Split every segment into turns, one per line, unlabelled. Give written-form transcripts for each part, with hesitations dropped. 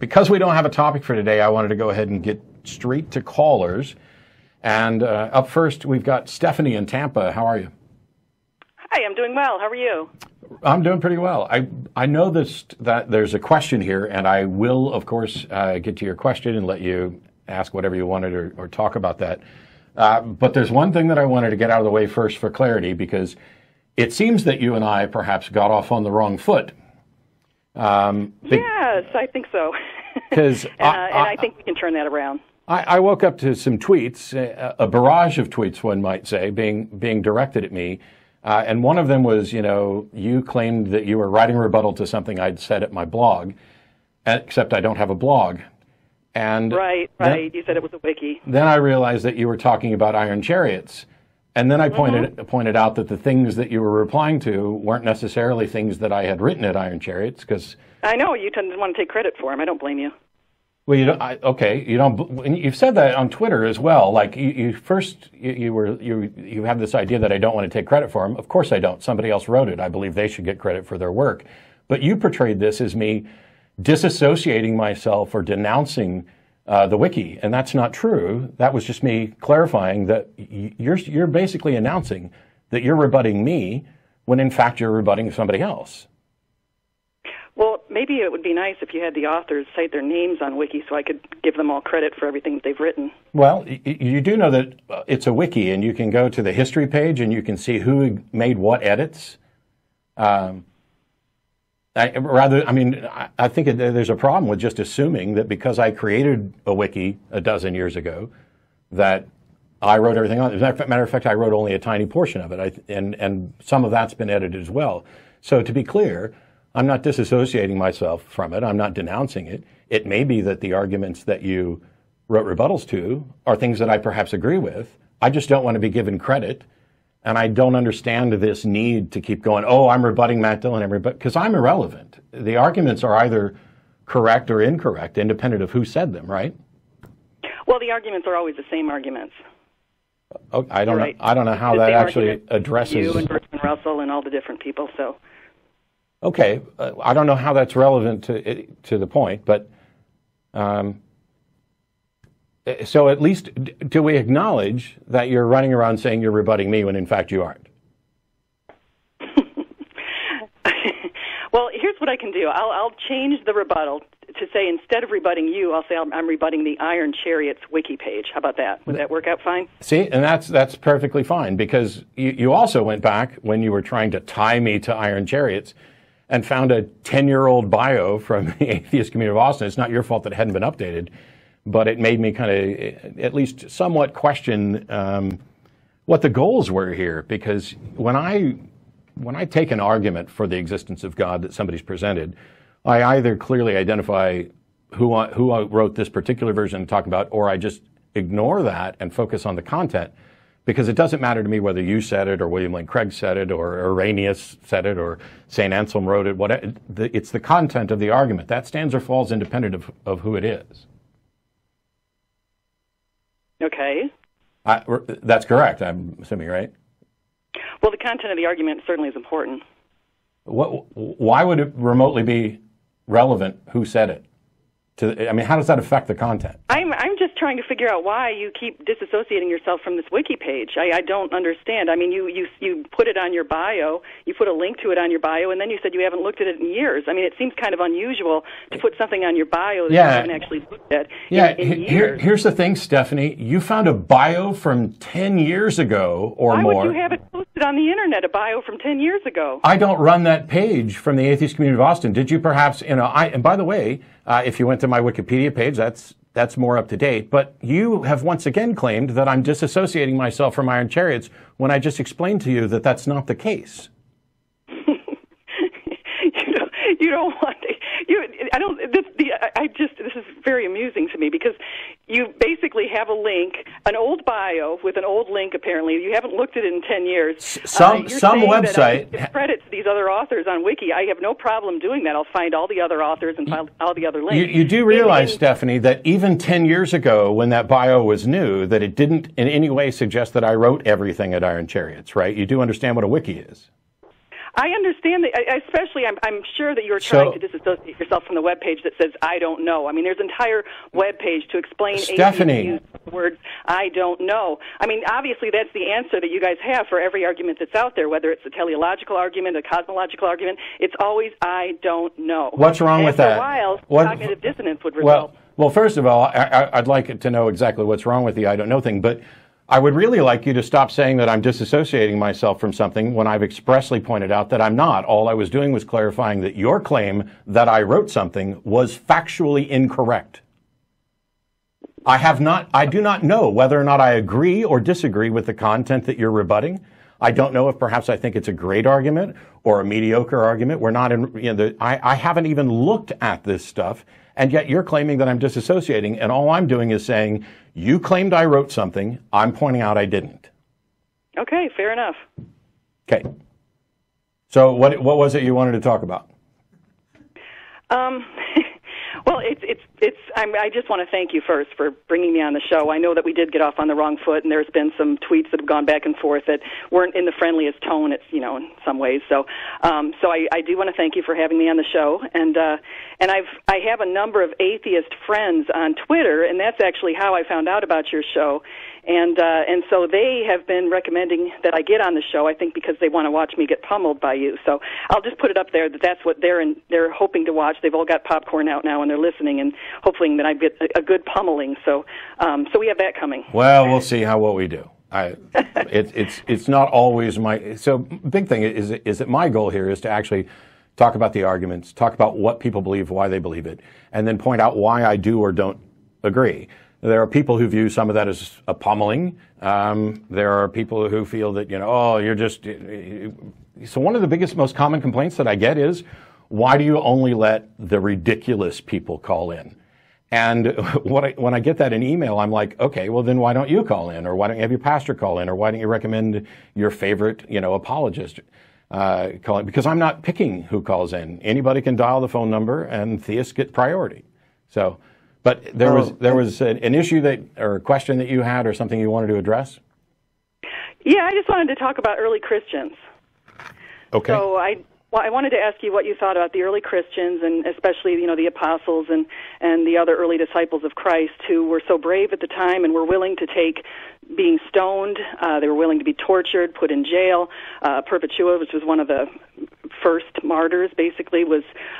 because we don't have a topic for today, I wanted to go ahead and get straight to callers. And up first, we've got Stephanie in Tampa. How are you?
Hi, I'm doing well. How are you?
I'm doing pretty well. I noticed that there's a question here, and I will, of course, get to your question and let you ask whatever you wanted or talk about that. But there's one thing that I wanted to get out of the way first for clarity, because it seems that you and I perhaps got off on the wrong foot.
Yes, I think so. and I think we can turn that around.
I woke up to some tweets, a barrage of tweets, one might say, being directed at me. And one of them was, you claimed that you were writing a rebuttal to something I'd said at my blog, except I don't have a blog. And
Right. You said it was a wiki.
Then I realized that you were talking about Iron Chariots. And then I pointed out that the things that you were replying to weren't necessarily things that I had written at Iron Chariots, because
I know you didn't want to take credit for them. I don't blame you.
Well, you don't. You've said that on Twitter as well. Like you have this idea that I don't want to take credit for them. Of course I don't. Somebody else wrote it. I believe they should get credit for their work. But you portrayed this as me disassociating myself or denouncing the wiki, and that's not true. That was just me clarifying that you're basically announcing that you're rebutting me when in fact you're rebutting somebody else.
Well, maybe it would be nice if you had the authors cite their names on wiki so I could give them all credit for everything that they've written.
Well, you do know that it's a wiki, and you can go to the history page and you can see who made what edits. I think there's a problem with just assuming that because I created a wiki a dozen years ago that I wrote everything on it. As a matter of fact, I wrote only a tiny portion of it, and some of that's been edited as well. So to be clear, I'm not disassociating myself from it. I'm not denouncing it. It may be that the arguments that you wrote rebuttals to are things that I perhaps agree with. I just don't want to be given credit. And I don't understand this need to keep going, I'm rebutting Matt Dillon, because I'm irrelevant. The arguments are either correct or incorrect, independent of who said them, right?
Well, the arguments are always the same arguments.
I don't know how that actually addresses
you and Bertrand Russell and all the different people. So,
okay, I don't know how that's relevant to the point, but so at least do we acknowledge that you're running around saying you're rebutting me when in fact you aren't?
Well, here's what I can do. I'll change the rebuttal to say instead of rebutting you, I'll say I'm rebutting the Iron Chariots wiki page. How about that? Would that work out fine? See,
and that's perfectly fine, because you also went back when you were trying to tie me to Iron Chariots and found a 10-year-old bio from the Atheist Community of Austin. It's not your fault that it hadn't been updated, but it made me kind of at least somewhat question what the goals were here, because when I take an argument for the existence of God that somebody's presented, I either clearly identify who wrote this particular version I'm talking about, or I just ignore that and focus on the content, because it doesn't matter to me whether you said it or William Lane Craig said it or Irenaeus said it or St. Anselm wrote it. It's the content of the argument. That stands or falls independent of who it is.
Okay.
That's correct, I'm assuming, right?
Well, the content of the argument certainly is important.
Why would it remotely be relevant who said it? How does that affect the content?
I'm just trying to figure out why you keep disassociating yourself from this wiki page. I don't understand. I mean, you put it on your bio, you put a link to it on your bio, and then you said you haven't looked at it in years. I mean, it seems kind of unusual to put something on your bio that you haven't actually looked at in years.
Here's the thing, Stephanie. You found a bio from 10 years ago or more.
Why would you have it posted on the Internet, a bio from 10 years ago?
I don't run that page from the Atheist Community of Austin. Did you perhaps, and by the way, if you went to my Wikipedia page, that's more up to date. But you have once again claimed that I'm disassociating myself from Iron Chariots when I just explained to you that that's not the case.
You don't want to. This is very amusing to me, because you basically have a link, an old bio with an old link. Apparently, you haven't looked at it in 10 years.
Some website
that I give credit to these other authors on Wiki. I have no problem doing that. I'll find all the other authors and find all the other links.
You do realize, Stephanie, that even 10 years ago, when that bio was new, that it didn't in any way suggest that I wrote everything at Iron Chariots, right? You do understand what a wiki is.
I understand that, especially I'm sure that you're trying to disassociate yourself from the webpage that says, I don't know. I mean, there's an entire webpage to explain
Stephanie.
the words, I don't know. I mean, obviously that's the answer that you guys have for every argument that's out there, whether it's a teleological argument, a cosmological argument. It's always, I don't know.
What's wrong with that?
After a while, cognitive dissonance would result.
Well, first of all, I'd like to know exactly what's wrong with the I don't know thing, but I would really like you to stop saying that I'm disassociating myself from something when I've expressly pointed out that I'm not. All I was doing was clarifying that your claim that I wrote something was factually incorrect. I do not know whether or not I agree or disagree with the content that you're rebutting. I don't know if perhaps I think it's a great argument or a mediocre argument. We're not in, I haven't even looked at this stuff, and yet you're claiming that I'm disassociating, and all I'm doing is saying, you claimed I wrote something, I'm pointing out I didn't.
Okay, fair enough.
Okay. So what was it you wanted to talk about?
Well, I just want to thank you first for bringing me on the show. I know that we did get off on the wrong foot, and there's been some tweets that have gone back and forth that weren't in the friendliest tone. It's in some ways. So I do want to thank you for having me on the show, and I have a number of atheist friends on Twitter, and that's actually how I found out about your show. And so they have been recommending that I get on the show, I think because they want to watch me get pummeled by you. So I'll just put it up there that that's what they're hoping to watch. They've all got popcorn out now and they're listening and hoping that I get a good pummeling. So we have that coming.
Well, we'll see what we do. It's not always so big thing is that my goal here is to actually talk about the arguments, talk about what people believe, why they believe it, and then point out why I do or don't agree. There are people who view some of that as a pummeling. There are people who feel that, you're just... So one of the biggest, most common complaints that I get is, why do you only let the ridiculous people call in? And when I get that in email, I'm like, okay, well then why don't you call in? Or why don't you have your pastor call in? Or why don't you recommend your favorite, apologist call in? Because I'm not picking who calls in. Anybody can dial the phone number and theists get priority. So... But there was an issue or a question that you had or something you wanted to address?
Yeah, I just wanted to talk about early Christians.
Okay.
So I wanted to ask you what you thought about the early Christians, and especially, the apostles and the other early disciples of Christ who were so brave at the time and were willing to take being stoned. They were willing to be tortured, put in jail. Perpetua, which was one of the first martyrs, basically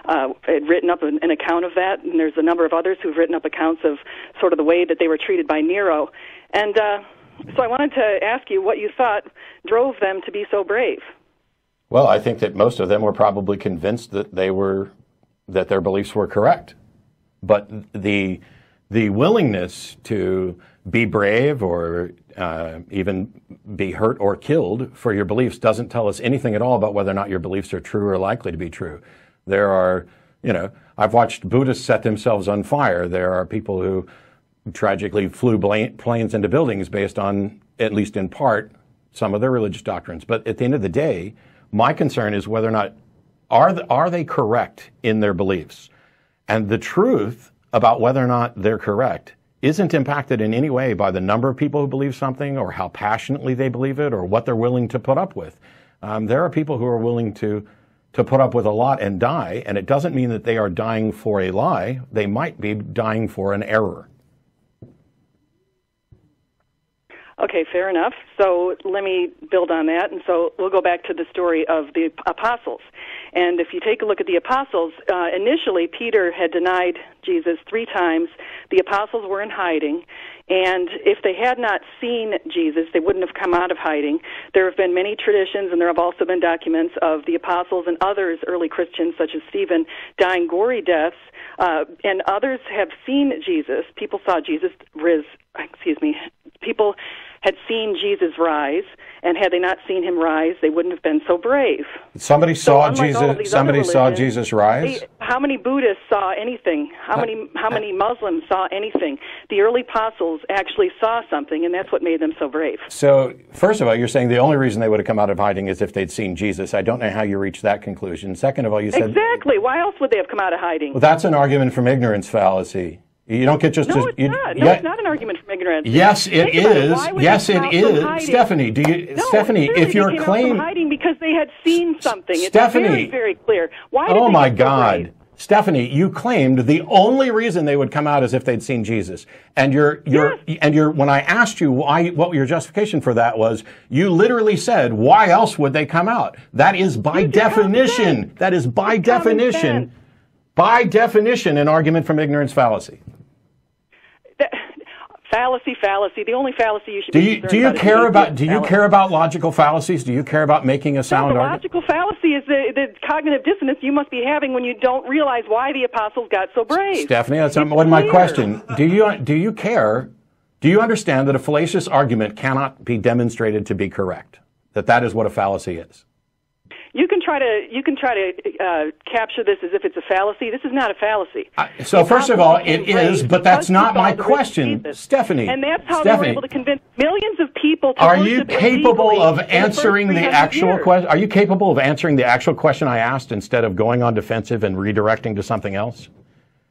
had written up an account of that, and there's a number of others who've written up accounts of sort of the way that they were treated by Nero. And so I wanted to ask you what you thought drove them to be so brave.
Well, I think that most of them were probably convinced that that their beliefs were correct. But the willingness to be brave or even be hurt or killed for your beliefs doesn't tell us anything at all about whether or not your beliefs are true or likely to be true. There are, I've watched Buddhists set themselves on fire. There are people who tragically flew planes into buildings based on, at least in part, some of their religious doctrines. But at the end of the day, my concern is whether or not are they correct in their beliefs. And the truth about whether or not they're correct isn't impacted in any way by the number of people who believe something or how passionately they believe it or what they're willing to put up with. There are people who are willing to put up with a lot and die, and it doesn't mean that they are dying for a lie. They might be dying for an error.
Okay, fair enough. So let me build on that. And so we'll go back to the story of the apostles. And if you take a look at the apostles, initially Peter had denied Jesus 3 times. The apostles were in hiding. And if they had not seen Jesus, they wouldn't have come out of hiding. There have been many traditions, and there have also been documents of the apostles and others, early Christians such as Stephen, dying gory deaths. And others have seen Jesus. People saw Jesus People had seen Jesus rise, and had they not seen him rise, they wouldn't have been so brave.
Somebody saw Jesus. Somebody saw Jesus rise.
How many Buddhists saw anything? How many Muslims saw anything? The early apostles actually saw something, and that's what made them so brave.
So, first of all, you're saying the only reason they would have come out of hiding is if they'd seen Jesus. I don't know how you reached that conclusion. Second of all, you said
exactly. Why else would they have come out of hiding?
Well, that's an argument from ignorance fallacy. You don't get just
No,
to,
it's not. No, it's not an argument from ignorance.
Yes, it is. Yes, it is. Stephanie, Stephanie,
clearly
if your
they came out
claim
from hiding because they had seen something.
Stephanie,
it's very, very clear. Why did
oh
they
my
get so
God.
brave?
Stephanie, you claimed the only reason they would come out is if they'd seen Jesus. And when I asked you what your justification for that was, you literally said, why else would they come out? That is by definition, an argument from ignorance fallacy.
Fallacy. The only fallacy you should be
do you care about logical fallacies? Do you care about making a sound argument?
Logical fallacy is the cognitive dissonance you must be having when you don't realize why the apostles got so brave.
Stephanie, that's not my question. Do you care? Do you understand that a fallacious argument cannot be demonstrated to be correct? That is what a fallacy is.
You can try to capture this as if it's a fallacy. This is not a fallacy.
So first of all, it is, but that's not my question, Stephanie.
And that's how they were able to convince millions of people to
Are you capable of answering the actual question? Are you capable of answering the actual question I asked instead of going on defensive and redirecting to something else?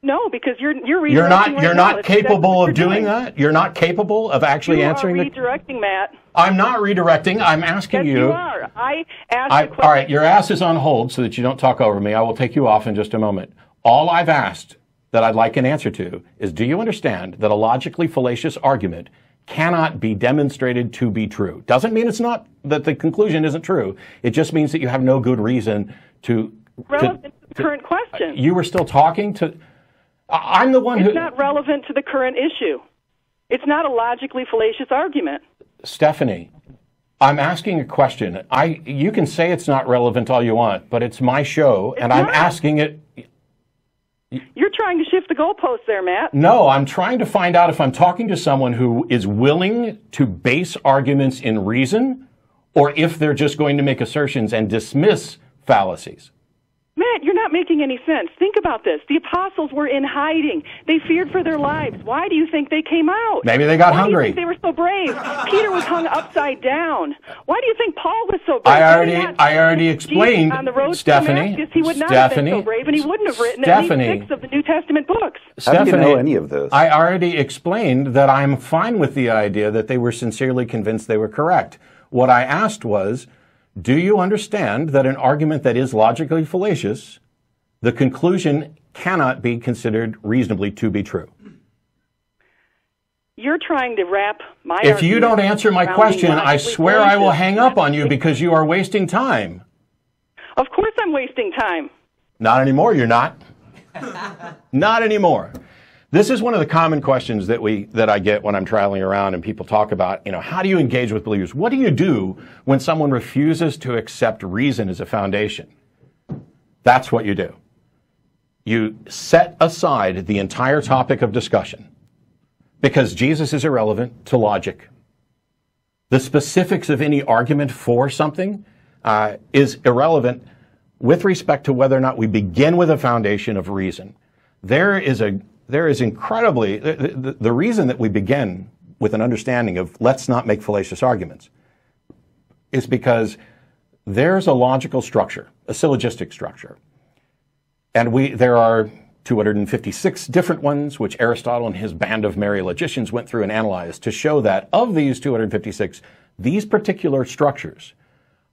No, because you're redirecting.
You're not capable of doing that? You're not capable of actually answering the...
You are redirecting, Matt.
I'm not redirecting. I'm asking you...
Yes, you are. I asked the question.
All right, your ass is on hold so that you don't talk over me. I will take you off in just a moment. All I've asked that I'd like an answer to is, do you understand that a logically fallacious argument cannot be demonstrated to be true? Doesn't mean it's not, that the conclusion isn't true. It just means that you have no good reason to...
Relevant to the current question.
You were still talking to... I'm the one who...
It's not relevant to the current issue. It's not a logically fallacious argument.
Stephanie, I'm asking a question. You can say it's not relevant all you want, but it's my show, and I'm asking it...
You're trying to shift the goalposts there, Matt.
No, I'm trying to find out if I'm talking to someone who is willing to base arguments in reason, or if they're just going to make assertions and dismiss fallacies.
Matt, you're not making any sense. Think about this. The apostles were in hiding. They feared for their lives. Why do you think they came out?
Maybe they got hungry.
Why do you think they were so brave? Peter was hung upside down. Why do you think Paul was so brave?
I already explained,
on the road
Stephanie.
To Damascus, he would not have been so brave, and he wouldn't have written any 6 of the New Testament books.
How do you know any of this?
I already explained that I'm fine with the idea that they were sincerely convinced they were correct. What I asked was, do you understand that an argument that is logically fallacious, the conclusion cannot be considered reasonably to be true?
You're trying to wrap my
If you don't answer my question, I swear I will hang up on you because you are wasting time.
Of course I'm wasting time.
Not anymore, you're not. Not anymore. This is one of the common questions that I get when I'm traveling around and people talk about, how do you engage with believers? What do you do when someone refuses to accept reason as a foundation? That's what you do. You set aside the entire topic of discussion because Jesus is irrelevant to logic. The specifics of any argument for something is irrelevant with respect to whether or not we begin with a foundation of reason. There is incredibly, the reason that we begin with an understanding of let's not make fallacious arguments is because there's a logical structure, a syllogistic structure. And there are 256 different ones, which Aristotle and his band of merry logicians went through and analyzed to show that of these 256, these particular structures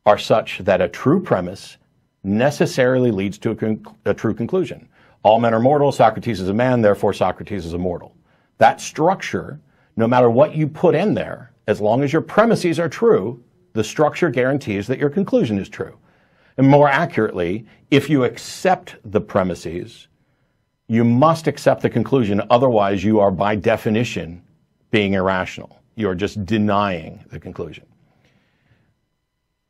are such that a true premise necessarily leads to a true conclusion. All men are mortal, Socrates is a man, therefore Socrates is immortal. That structure, no matter what you put in there, as long as your premises are true, the structure guarantees that your conclusion is true. And more accurately, if you accept the premises, you must accept the conclusion, otherwise you are by definition being irrational. You are just denying the conclusion.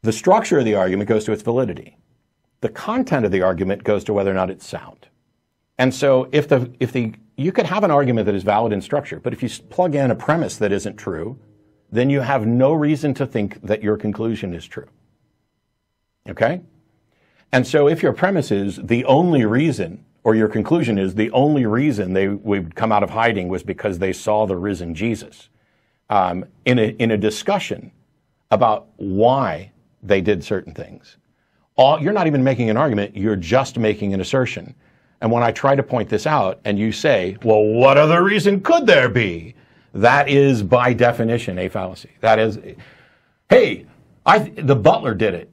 The structure of the argument goes to its validity. The content of the argument goes to whether or not it's sound. And so you could have an argument that is valid in structure, but if you plug in a premise that isn't true, then you have no reason to think that your conclusion is true. Okay? And so if your premise is the only reason, or your conclusion is the only reason they would come out of hiding was because they saw the risen Jesus, in a discussion about why they did certain things, you're not even making an argument, you're just making an assertion. And when I try to point this out and you say, well, what other reason could there be? That is by definition a fallacy. That is, hey, the butler did it.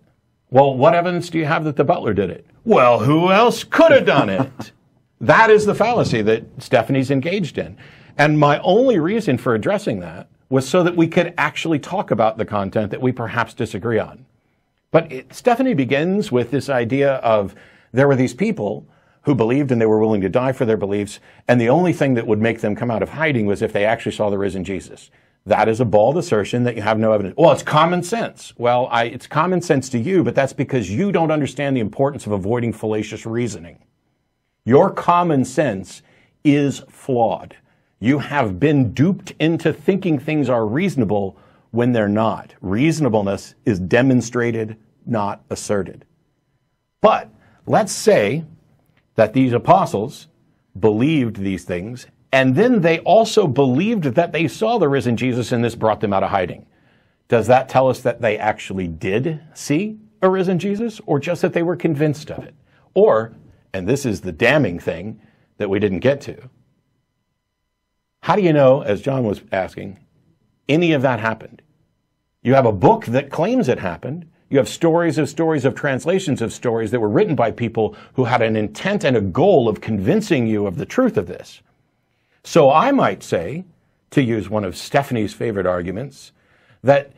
Well, what evidence do you have that the butler did it? Well, who else could have done it? That is the fallacy that Stephanie's engaged in. And my only reason for addressing that was so that we could actually talk about the content that we perhaps disagree on. But Stephanie begins with this idea of there were these people who believed and they were willing to die for their beliefs, and the only thing that would make them come out of hiding was if they actually saw the risen Jesus. That is a bald assertion that you have no evidence. Well, it's common sense. Well, it's common sense to you, but that's because you don't understand the importance of avoiding fallacious reasoning. Your common sense is flawed. You have been duped into thinking things are reasonable when they're not. Reasonableness is demonstrated, not asserted. But let's say that these apostles believed these things, and then they also believed that they saw the risen Jesus and this brought them out of hiding. Does that tell us that they actually did see a risen Jesus, or just that they were convinced of it? Or, and this is the damning thing that we didn't get to, how do you know, as John was asking, any of that happened? You have a book that claims it happened. You have stories of translations of stories that were written by people who had an intent and a goal of convincing you of the truth of this. So I might say, to use one of Stephanie's favorite arguments, that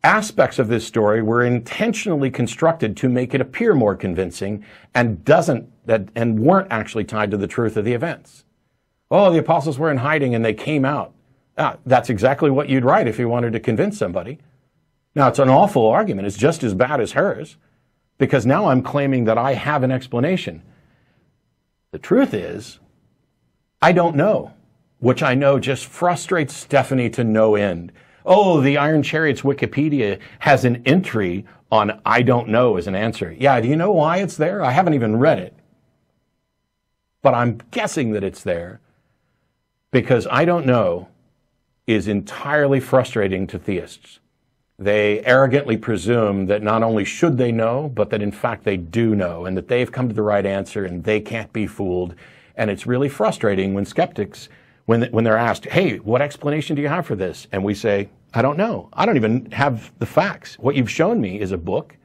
aspects of this story were intentionally constructed to make it appear more convincing and weren't actually tied to the truth of the events. Oh, the apostles were in hiding and they came out. That's exactly what you'd write if you wanted to convince somebody. Now, it's an awful argument. It's just as bad as hers, because now I'm claiming that I have an explanation. The truth is, I don't know, which I know just frustrates Stephanie to no end. Oh, the Iron Chariots Wikipedia has an entry on I don't know as an answer. Yeah, do you know why it's there? I haven't even read it. But I'm guessing that it's there because I don't know is entirely frustrating to theists. They arrogantly presume that not only should they know, but that in fact they do know, and that they've come to the right answer and they can't be fooled. And it's really frustrating when skeptics, when they're asked, hey, what explanation do you have for this? And we say, I don't know. I don't even have the facts. What you've shown me is a book.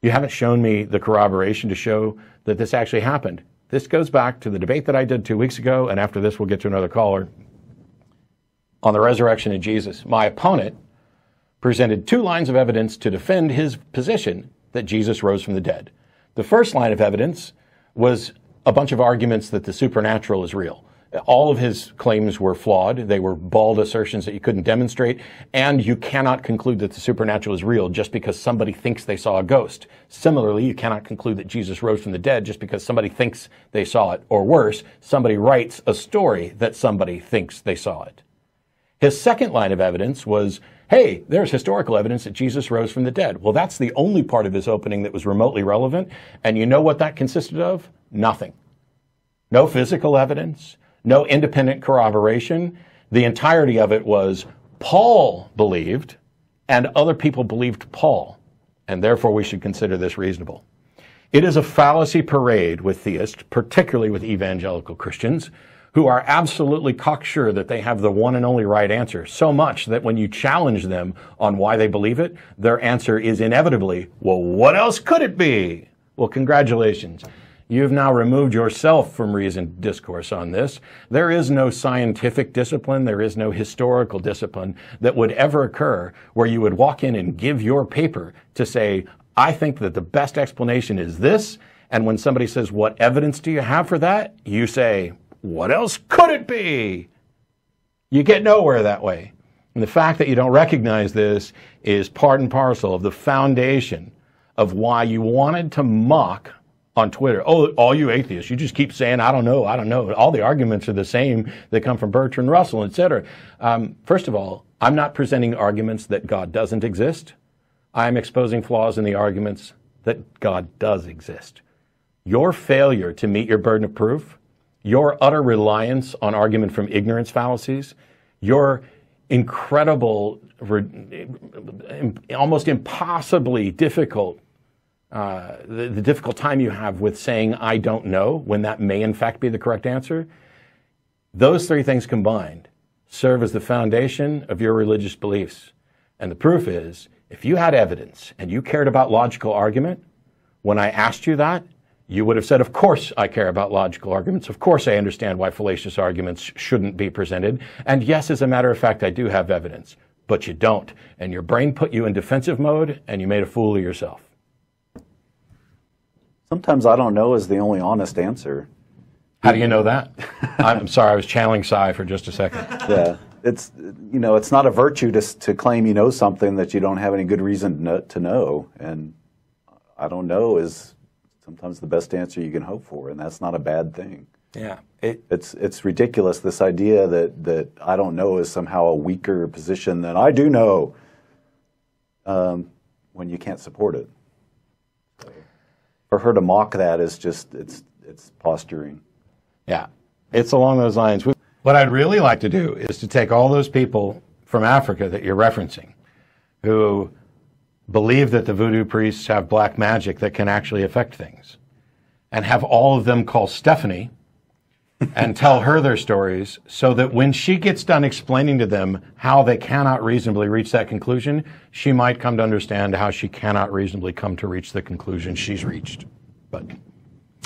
You haven't shown me the corroboration to show that this actually happened. This goes back to the debate that I did 2 weeks ago, and after this we'll get to another caller, on the resurrection of Jesus. My opponent presented 2 lines of evidence to defend his position that Jesus rose from the dead. The first line of evidence was a bunch of arguments that the supernatural is real. All of his claims were flawed. They were bald assertions that you couldn't demonstrate, and you cannot conclude that the supernatural is real just because somebody thinks they saw a ghost. Similarly, you cannot conclude that Jesus rose from the dead just because somebody thinks they saw it, or worse, somebody writes a story that somebody thinks they saw it. His second line of evidence was, hey, there's historical evidence that Jesus rose from the dead. Well, that's the only part of his opening that was remotely relevant. And you know what that consisted of? Nothing. No physical evidence, no independent corroboration. The entirety of it was Paul believed and other people believed Paul. And therefore we should consider this reasonable. It is a fallacy parade with theists, particularly with evangelical Christians, who are absolutely cocksure that they have the one and only right answer, so much that when you challenge them on why they believe it, their answer is inevitably, well, what else could it be? Well, congratulations. You've now removed yourself from reasoned discourse on this. There is no scientific discipline, there is no historical discipline that would ever occur where you would walk in and give your paper to say, I think that the best explanation is this, and when somebody says, what evidence do you have for that? You say, what else could it be? You get nowhere that way. And the fact that you don't recognize this is part and parcel of the foundation of why you wanted to mock on Twitter. Oh, all you atheists, you just keep saying, I don't know, I don't know. All the arguments are the same that come from Bertrand Russell, etc. First of all, I'm not presenting arguments that God doesn't exist. I'm exposing flaws in the arguments that God does exist. Your failure to meet your burden of proof, your utter reliance on argument from ignorance fallacies, your incredible, almost impossibly difficult the difficult time you have with saying, I don't know, when that may in fact be the correct answer, those three things combined serve as the foundation of your religious beliefs. And the proof is, if you had evidence and you cared about logical argument, when I asked you that, you would have said, of course I care about logical arguments. Of course I understand why fallacious arguments shouldn't be presented. And yes, as a matter of fact, I do have evidence. But you don't. And your brain put you in defensive mode, and you made a fool of yourself.
Sometimes I don't know is the only honest answer.
How do you know that? I'm sorry, I was channeling Cy for just a second.
Yeah. It's, you know, it's not a virtue to claim you know something that you don't have any good reason to know. And I don't know is sometimes the best answer you can hope for, and that's not a bad thing.
Yeah.
It's ridiculous, this idea that I don't know is somehow a weaker position than I do know, when you can't support it. So, for her to mock that is just, it's posturing.
Yeah, it's along those lines. What I'd really like to do is to take all those people from Africa that you're referencing who believe that the voodoo priests have black magic that can actually affect things, and have all of them call Stephanie and tell her their stories, so that when she gets done explaining to them how they cannot reasonably reach that conclusion, she might come to understand how she cannot reasonably come to reach the conclusion she's reached. But